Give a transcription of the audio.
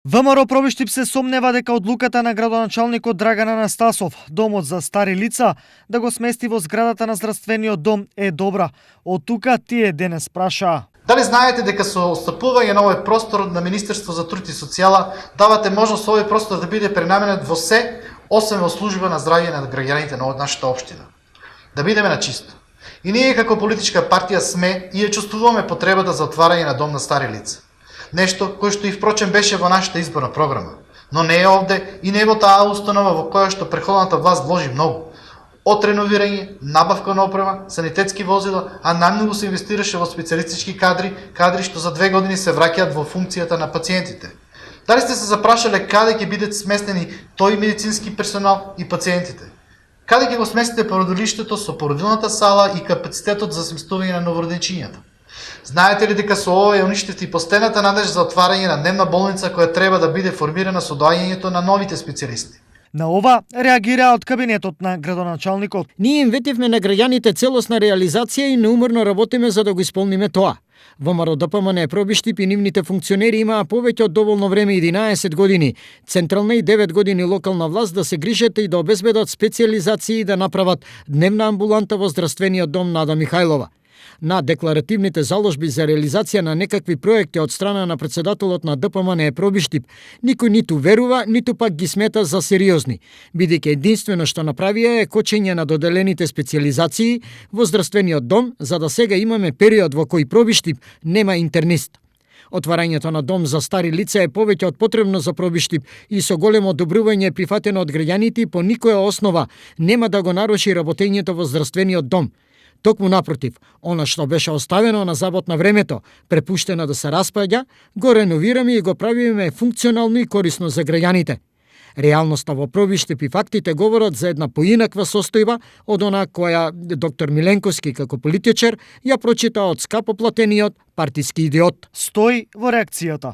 ВМРО Пробиштип се сомнева дека одлуката на градоначалникот Драган Анастасов, домот за стари лица, да го смести во зградата на здравствениот дом е добра. Од тука тие денес прашаа. Дали знаете дека со отстапување на овој простор на Министерство за труд и социјала давате можност овој простор да биде пренаменет во се, освен во служба на здравје на граѓаните на нашата општина? Да бидеме на чисто. И ние како политичка партија сме и ја чувствуваме потребата за отварање на дом на стари лица. Нешто кој што и впрочем беше во нашата изборна програма, но не е овде и не е во таа установа во која што претходната власт вложи многу. Од реновирање, набавка на опрема, санитетски возила, а најмногу се инвестираше во специјалистички кадри што за 2 години се враќаат во функцијата на пациентите. Дали сте се запрашале каде ќе бидат сместени тој медицински персонал и пациентите? Каде ќе го сместите породилиштето со породилната сала и капацитетот за сместување на новороденчињата? Знаете ли дека со ова ја уништивте и последната надеж за отварање на дневна болница која треба да биде формирана со доаѓањето на новите специјалисти? На ова реагира од кабинетот на градоначалникот. Ние им ветивме на граѓаните целосна реализација и неуморно работиме за да го исполниме тоа. ВМРО ДПМН Пробиштип и нивните функционери имаа повеќе од доволно време 11 години, централна и 9 години локална власт да се грижат и да обезбедат специјализации и да направат дневна амбуланта во здравствениот дом Нада Михајлова. На декларативните заложби за реализација на некакви проекти од страна на председателот на ДПМН Пробиштип, никој ниту верува, ниту пак ги смета за сериозни, бидејќи единствено што направија е кочење на доделените специјализации во здравствениот дом, за да сега имаме период во кој Пробиштип нема интернист. Отварањето на дом за стари лица е повеќе од потребно за Пробиштип и со големо одобрување е прифатено од граѓаните и по никоја основа нема да го наруши работењето во здравствениот дом. Токму напротив, она што беше оставено на забот на времето, препуштено да се распаѓа, го реновираме и го правиме функционално и корисно за граѓаните. Реалноста во Пробиштип и фактите говорат за една поинаква состојба од она која доктор Миленковски како политичар ја прочита од скапоплатениот партиски идиот. Стои во реакцијата.